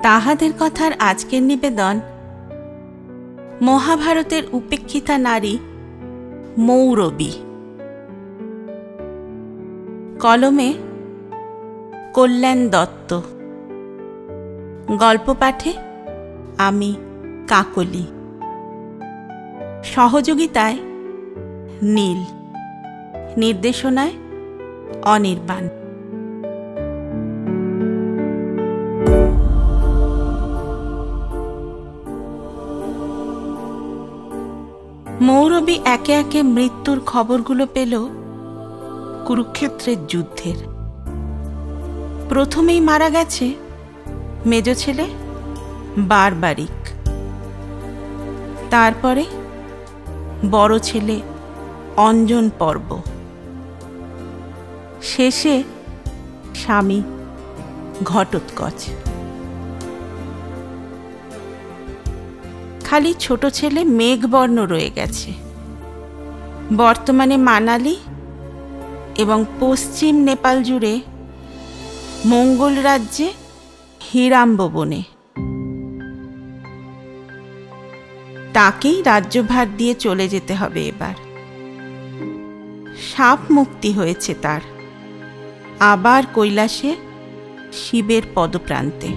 তাহাদের কথার আজকের নিবেদন মহাভারতের উপেক্ষিতা নারী মৌরবী। কলমে কল্যাণ দত্ত, গল্প পাঠে আমি কাকলি, সহযোগিতায় নীল, নির্দেশনায় অনির্বাণ। মৌরবী একে একে মৃত্যুর খবরগুলো পেল কুরুক্ষেত্রের যুদ্ধের। প্রথমেই মারা গেছে মেজ ছেলে বারবারিক, তারপরে বড় ছেলে অঞ্জন পর্ব, শেষে স্বামী ঘটোৎকচ। খালি ছোট ছেলে মেঘবর্ণ রয়ে গেছে। বর্তমানে মানালি এবং পশ্চিম নেপাল জুড়ে মঙ্গল রাজ্যে হিড়াম্ব বনে। তাকেই রাজ্যভার দিয়ে চলে যেতে হবে এবার। সাপ মুক্তি হয়েছে তার, আবার কৈলাসে শিবের পদপ্রান্তে।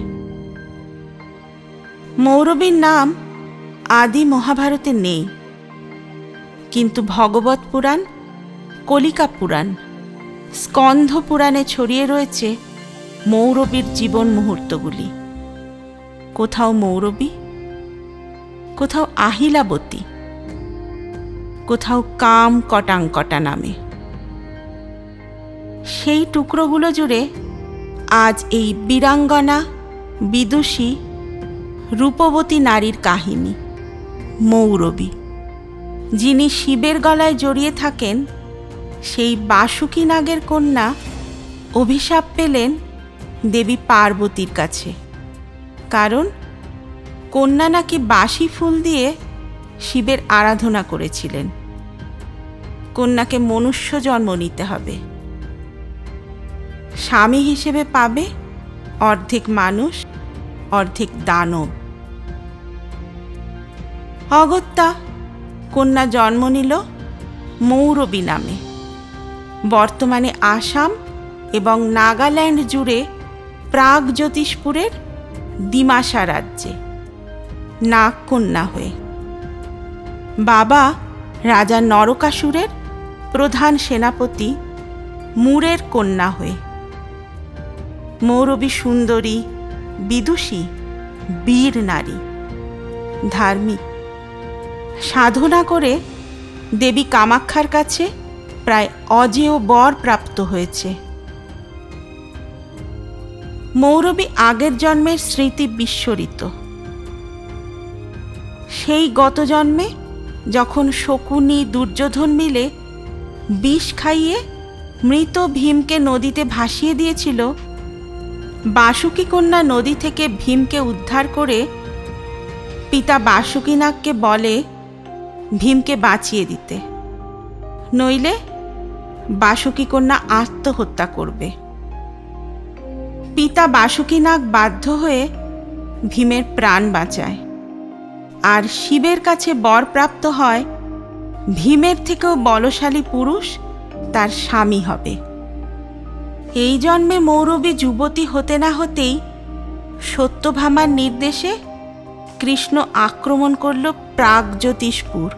মৌরবীর নাম আদি মহাভারতে নেই, কিন্তু ভগবত পুরাণ, কলিকা পুরাণ, স্কন্ধ পুরাণে ছড়িয়ে রয়েছে মৌরবীর জীবন মুহূর্তগুলি। কোথাও মৌরবী, কোথাও আহিলাবতী, কোথাও কাম কটাঙ্কটা নামে। সেই টুকরোগুলো জুড়ে আজ এই বীরাঙ্গনা, বিদুষী, রূপবতী নারীর কাহিনী মৌরবী। যিনি শিবের গলায় জড়িয়ে থাকেন সেই বাসুকী নাগের কন্যা অভিশাপ পেলেন দেবী পার্বতীর কাছে, কারণ কন্যা নাকি বাসি ফুল দিয়ে শিবের আরাধনা করেছিলেন। কন্যাকে মনুষ্য জন্ম নিতে হবে, স্বামী হিসেবে পাবে অর্ধেক মানুষ অর্ধেক দানব। অগত্যা কন্যা জন্ম নিল মৌরবী নামে। বর্তমানে আসাম এবং নাগাল্যান্ড জুড়ে প্রাগ জ্যোতিষপুরের ডিমাসা রাজ্যে নাগ কন্যা হয়ে। বাবা রাজা নরকাসুরের প্রধান সেনাপতি মুরের কন্যা হয়ে। মৌরবী সুন্দরী, বিদুষী, বীর নারী, ধার্মিক। সাধনা করে দেবী কামাক্ষার কাছে প্রায় অজেয় বর প্রাপ্ত হয়েছে। মৌরবী আগের জন্মের স্মৃতি বিস্মৃত। সেই গত জন্মে যখন শকুনি, দুর্যোধন মিলে বিষ খাইয়ে মৃত ভীমকে নদীতে ভাসিয়ে দিয়েছিল, বাসুকী কন্যা নদী থেকে ভীমকে উদ্ধার করে পিতা বাসুকীনাগকে বলে ভীমকে বাঁচিয়ে দিতে, নইলে বাসুকী কন্যা আত্মহত্যা করবে। পিতা বাসুকীনাগ বাধ্য হয়ে ভীমের প্রাণ বাঁচায়, আর শিবের কাছে বর প্রাপ্ত হয় ভীমের থেকেও বলশালী পুরুষ তার স্বামী হবে। এই জন্মে মৌরবী যুবতী হতে না হতেই সত্যভামার নির্দেশে কৃষ্ণ আক্রমণ করল প্রাগজ্যোতিষপুর,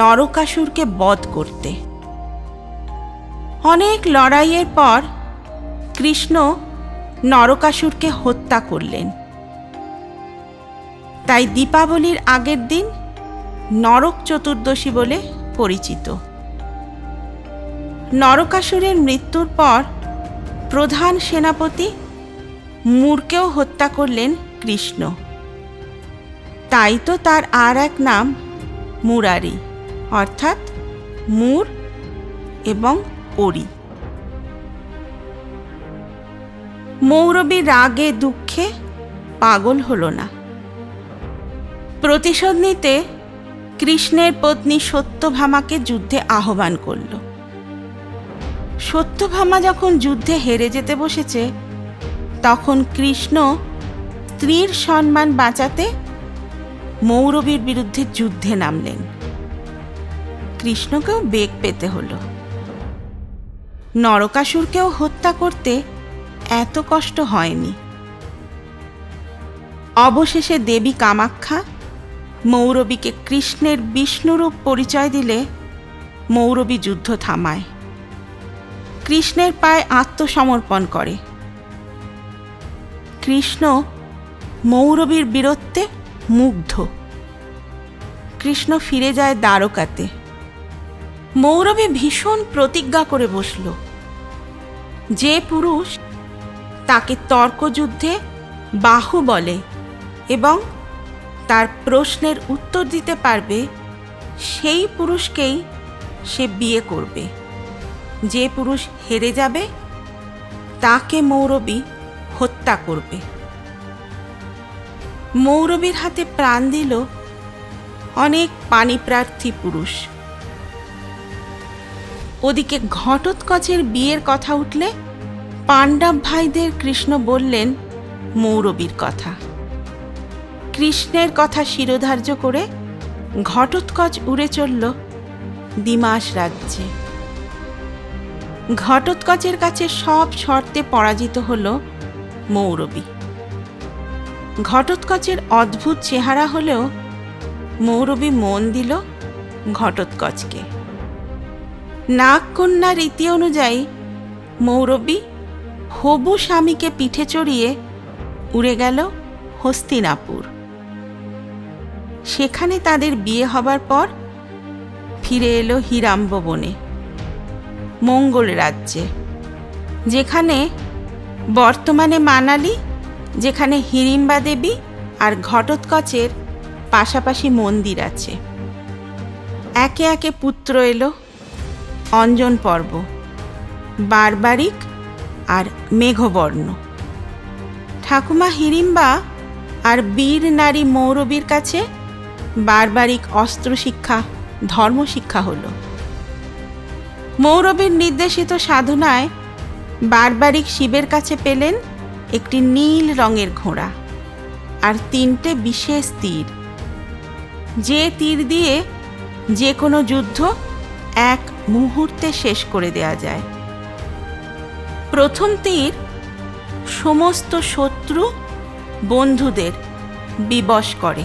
নরকাসুরকে বধ করতে। অনেক লড়াইয়ের পর কৃষ্ণ নরকাসুরকে হত্যা করলেন। তাই দীপাবলির আগের দিন নরক চতুর্দশী বলে পরিচিত। নরকাসুরের মৃত্যুর পর প্রধান সেনাপতি মুরকেও হত্যা করলেন কৃষ্ণ। তাই তো তার আর এক নাম মুরারি, অর্থাৎ মুর এবং ওরি। মৌরবী রাগে দুঃখে পাগল হল না। প্রতিশোধ নিতে কৃষ্ণের পত্নী সত্যভামাকে যুদ্ধে আহ্বান করল। সত্যভামা যখন যুদ্ধে হেরে যেতে বসেছে, তখন কৃষ্ণ স্ত্রীর সম্মান বাঁচাতে মৌরবীর বিরুদ্ধে যুদ্ধে নামলেন। কৃষ্ণকেও বেগ পেতে হল। নরকাসুরকেও হত্যা করতে এত কষ্ট হয়নি। অবশেষে দেবী কামাখ্যা মৌরবীকে কৃষ্ণের বিষ্ণুরূপ পরিচয় দিলে মৌরবী যুদ্ধ থামায়, কৃষ্ণের পায়ে আত্মসমর্পণ করে। কৃষ্ণ মৌরবীর বীরত্বে মুগ্ধ। কৃষ্ণ ফিরে যায় দ্বারকাতে। মৌরবী ভীষণ প্রতিজ্ঞা করে বসল, যে পুরুষ তাকে তর্কযুদ্ধে বাহু বলে এবং তার প্রশ্নের উত্তর দিতে পারবে, সেই পুরুষকেই সে বিয়ে করবে। যে পুরুষ হেরে যাবে তাকে মৌরবী হত্যা করবে। মৌরবীর হাতে প্রাণ দিল অনেক পাণিপ্রার্থী পুরুষ। ওদিকে ঘটোৎকচের বিয়ের কথা উঠলে পাণ্ডব ভাইদের কৃষ্ণ বললেন মৌরবীর কথা। কৃষ্ণের কথা শিরোধার্য করে ঘটোৎকচ উড়ে চলল দিমাস রাজ্যে। ঘটোৎকচের কাছে সব শর্তে পরাজিত হল মৌরবী। ঘটোৎকচের অদ্ভুত চেহারা হলেও মৌরবী মন দিল ঘটোৎকচকে। নাগকন্যা রীতি অনুযায়ী মৌরবী হবু স্বামীকে পিঠে চড়িয়ে উড়ে গেল হস্তিনাপুর। সেখানে তাদের বিয়ে হবার পর ফিরে এলো হিড়াম্ব বনে, মঙ্গল রাজ্যে, যেখানে বর্তমানে মানালি, যেখানে হিড়িম্বা দেবী আর ঘটোৎকচের পাশাপাশি মন্দির আছে। একে একে পুত্র এলো অঞ্জন পর্ব, বারবারিক আর মেঘবর্ণ। ঠাকুমা হিড়িম্বা আর বীর নারী মৌরবীর কাছে বারবারিক অস্ত্র শিক্ষা, ধর্ম শিক্ষা হল। মৌরবীর নির্দেশিত সাধনায় বারবারিক শিবের কাছে পেলেন একটি নীল রঙের ঘোড়া আর 3টে বিশেষ তীর, যে তীর দিয়ে যে কোনো যুদ্ধ এক মুহূর্তে শেষ করে দেয়া যায়। প্রথম তীর সমস্ত শত্রু বন্ধুদের বিবশ করে।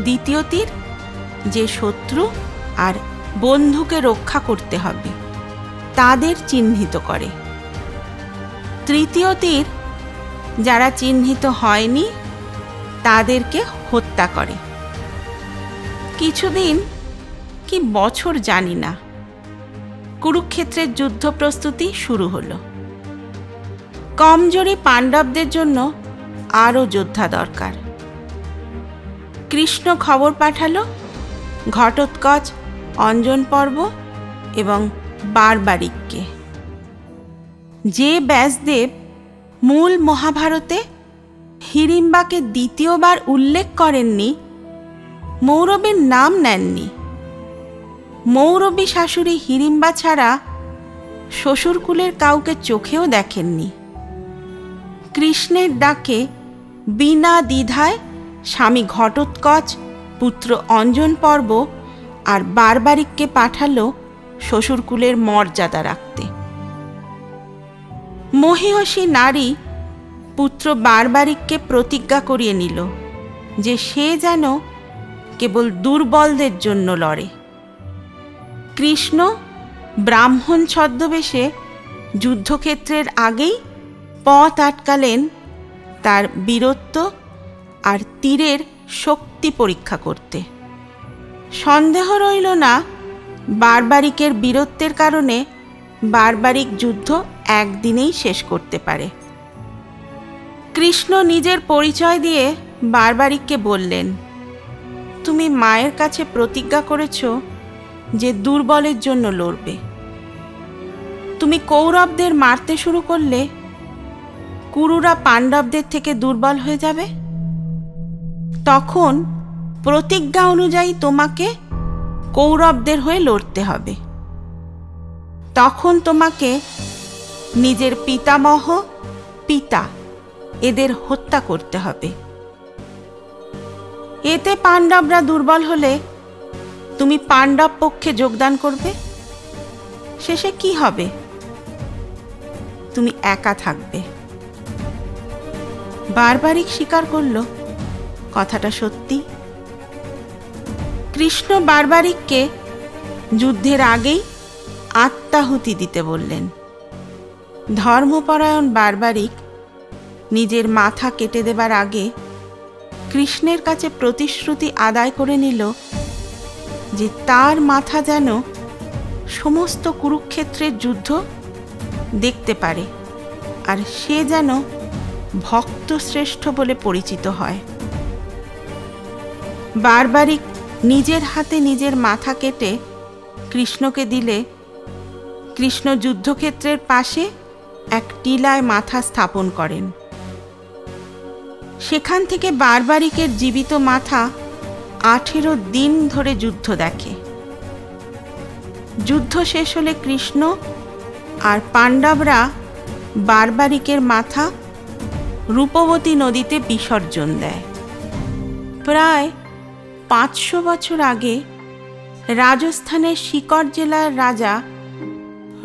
দ্বিতীয় তীর যে শত্রু আর বন্ধুকে রক্ষা করতে হবে তাদের চিহ্নিত করে। তৃতীয় তীর যারা চিহ্নিত হয়নি তাদেরকে হত্যা করে। কিছুদিন কি বছর জানি না, কুরুক্ষেত্রের যুদ্ধ প্রস্তুতি শুরু হলো। কমজোরি পাণ্ডবদের জন্য আরও যোদ্ধা দরকার। কৃষ্ণ খবর পাঠালো ঘটোৎকচ, অঞ্জন পর্ব এবং বারবারিককে। যে ব্যাসদেব মূল মহাভারতে হিড়িম্বাকে দ্বিতীয়বার উল্লেখ করেননি, মৌরবীর নাম নেননি। মৌরবী শাশুড়ি হিড়িম্বা ছাড়া শ্বশুরকুলের কাউকে চোখেও দেখেননি। কৃষ্ণের ডাকে বিনা দ্বিধায় স্বামী ঘটোৎকচ, পুত্র অঞ্জন পর্ব আর বারবারিককে পাঠালো শ্বশুরকুলের মর্যাদা রাখতে। মহিষী নারী পুত্র বারবারিককে প্রতিজ্ঞা করিয়ে নিল যে সে যেন কেবল দুর্বলদের জন্য লড়ে। কৃষ্ণ ব্রাহ্মণ ছদ্মবেশে যুদ্ধক্ষেত্রের আগেই পথ আটকালেন তার বীরত্ব আর তীরের শক্তি পরীক্ষা করতে। সন্দেহ রইল না বারবারিকের বীরত্বের কারণে বারবারিক যুদ্ধ একদিনেই শেষ করতে পারে। কৃষ্ণ নিজের পরিচয় দিয়ে বারবারিককে বললেন, তুমি মায়ের কাছে প্রতিজ্ঞা করেছ যে দুর্বলের জন্য লড়বে। তুমি কৌরবদের মারতে শুরু করলে কুরুরা পাণ্ডবদের থেকে দুর্বল হয়ে যাবে। তখন প্রতিজ্ঞা অনুযায়ী তোমাকে কৌরবদের হয়ে লড়তে হবে। তখন তোমাকে নিজের পিতামহ, পিতা এদের হত্যা করতে হবে। এতে পাণ্ডবরা দুর্বল হলে তুমি পাণ্ডব পক্ষে যোগদান করবে। শেষে কি হবে? তুমি একা থাকবে। বারবারিক স্বীকার করল কথাটা সত্যি। কৃষ্ণ বারবারিককে যুদ্ধের আগেই আত্মাহুতি দিতে বললেন। ধর্মপরায়ণ বারবারিক নিজের মাথা কেটে দেবার আগে কৃষ্ণের কাছে প্রতিশ্রুতি আদায় করে নিল যে তার মাথা যেন সমস্ত কুরুক্ষেত্রের যুদ্ধ দেখতে পারে, আর সে যেন ভক্তশ্রেষ্ঠ বলে পরিচিত হয়। বারবারিক নিজের হাতে নিজের মাথা কেটে কৃষ্ণকে দিলে কৃষ্ণ যুদ্ধক্ষেত্রের পাশে এক টিলায় মাথা স্থাপন করেন। সেখান থেকে বারবারিকের জীবিত মাথা 18 দিন ধরে যুদ্ধ দেখে। যুদ্ধ শেষ হলে কৃষ্ণ আর পাণ্ডবরা বারবারিকের মাথা রূপবতী নদীতে বিসর্জন দেয়। প্রায় 500 বছর আগে রাজস্থানের সিকর জেলার রাজা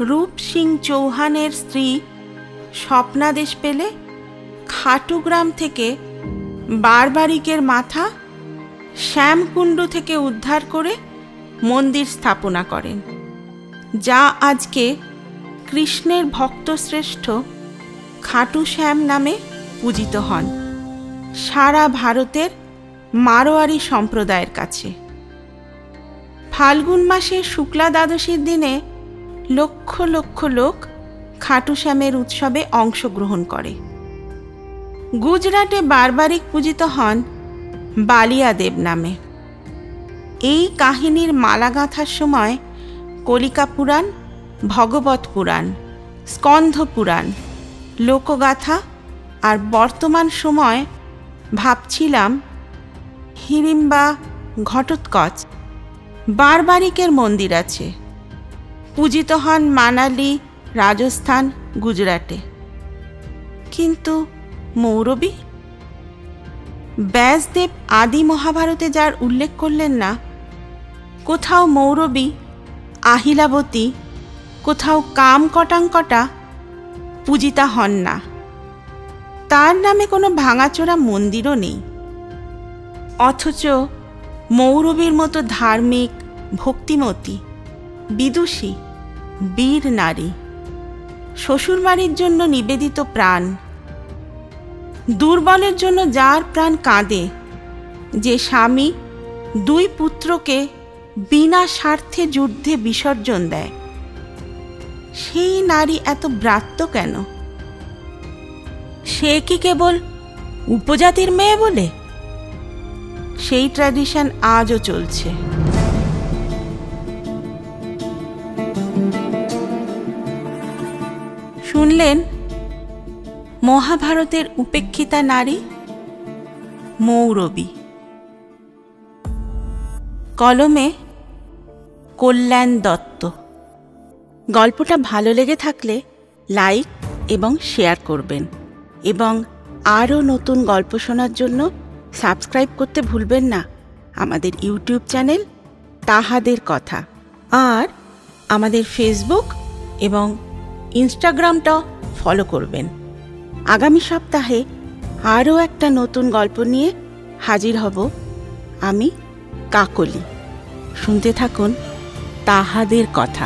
রূপ সিং চৌহানের স্ত্রী স্বপ্নাদেশ পেলে খাটু গ্রাম থেকে বারবারিকের মাথা শ্যামকুণ্ডু থেকে উদ্ধার করে মন্দির স্থাপনা করেন, যা আজকে কৃষ্ণের ভক্তশ্রেষ্ঠ খাটু শ্যাম নামে পূজিত হন সারা ভারতের মারোয়ারি সম্প্রদায়ের কাছে। ফাল্গুন মাসের শুক্লা দ্বাদশীর দিনে লক্ষ লক্ষ লোক খাটু শ্যামের উৎসবে অংশগ্রহণ করে। গুজরাটে বারবারিক পূজিত হন বালিয়া দেব নামে। এই কাহিনীর মালা গাঁথার সময় কলিকা পুরাণ, ভগবত পুরাণ, স্কন্ধ পুরাণ, লোকগাথা আর বর্তমান সময় ভাবছিলাম হিড়িম্বা, ঘটোৎকচ বারবারিকের মন্দির আছে। পূজিত হন মানালি, রাজস্থান, গুজরাটে। কিন্তু মৌরবী? ব্যাসদেব আদি মহাভারতে যার উল্লেখ করলেন না, কোথাও মৌরবী, আহিলাবতী, কোথাও কামকটাঙ্কটা পূজিতা হন না। তার নামে কোনো ভাঙাচোরা মন্দিরও নেই। অথচ মৌরবীর মতো ধার্মিক, ভক্তিমতী, বিদুষী, বীর নারী, শ্বশুরবাড়ির জন্য নিবেদিত প্রাণ, দুর্বলের জন্য যার প্রাণ কাঁদে, যে স্বামী 2 পুত্রকে বিনা স্বার্থে যুদ্ধে বিসর্জন দেয়, সেই নারী এত ব্রাত্য কেন? সে কি কেবল উপজাতির মেয়ে বলে? সেই ট্র্যাডিশন আজও চলছে। শুনলেন মহাভারতের উপেক্ষিতা নারী মৌরবী। কলমে কল্যাণ দত্ত। গল্পটা ভালো লেগে থাকলে লাইক এবং শেয়ার করবেন, এবং আরও নতুন গল্প শোনার জন্য সাবস্ক্রাইব করতে ভুলবেন না আমাদের ইউটিউব চ্যানেল তাহাদের কথা। আর আমাদের ফেসবুক এবং ইনস্টাগ্রামটাও ফলো করবেন। আগামী সপ্তাহে আরও একটা নতুন গল্প নিয়ে হাজির হব আমি, কাকলি। শুনতে থাকুন তাহাদের কথা।